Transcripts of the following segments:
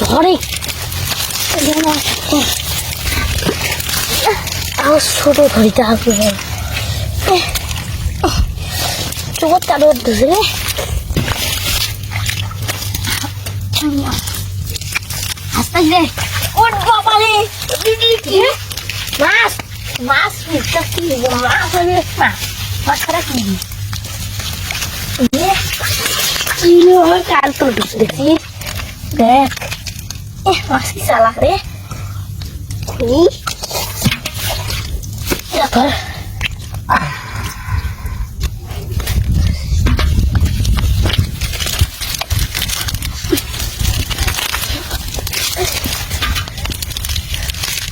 ধরে ছোট ধরিতে হবে চোখ তার ধরে আস্তে আস্তে ওর বাবারে মাছ মাছ কি মাছ হবে না মাছ ছাড়া কি কাল তো দেখছি দেখ মাছ কি চালাক রে ধর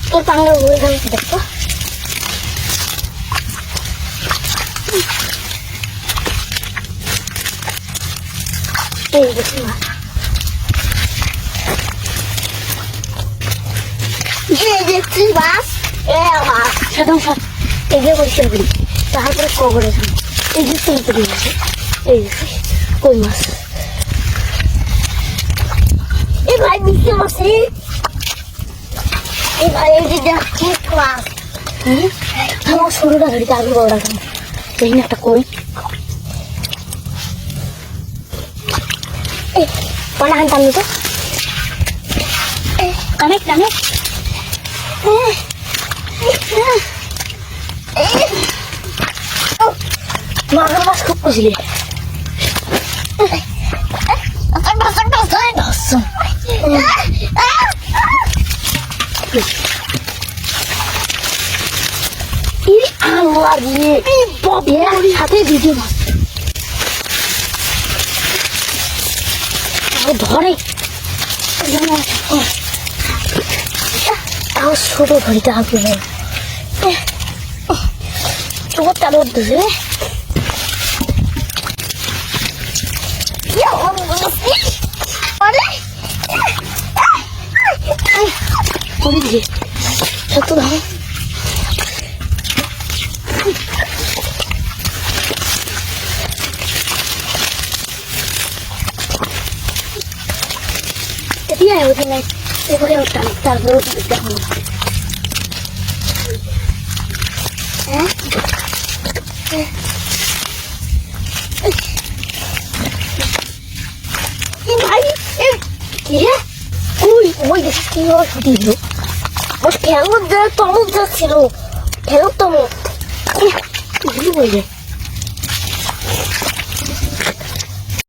তোর পাঙ্গা ঘুরে যাচ্ছে দেখো এই দেখি মাছ দেখছি মাছ মাছ সাদা মাছ এগুলো পরিষ্কার করি তারপরে কবরে এই যে তুলতে দিয়েছে এই দেখছি কই মাছ এই ভাই বুঝতে পারছি এই ভাই এই যে দেখছি মাছ আমার শুরুটা ধরি আগে বড় এই না একটা কই এই পানা হান টানি তো কানেক্ট কানেক্ট মাছের মাছ খুব খুশি হাতে ভিডিও মাছ ধরে ছোট ধরিতে হবে চোখ তার ধরে সত্য ধরো তারপরে দেখো ভাই ওই দেশে কি ছুটি দিল ফেরত তমক যাচ্ছিল ফেরত তমক বলে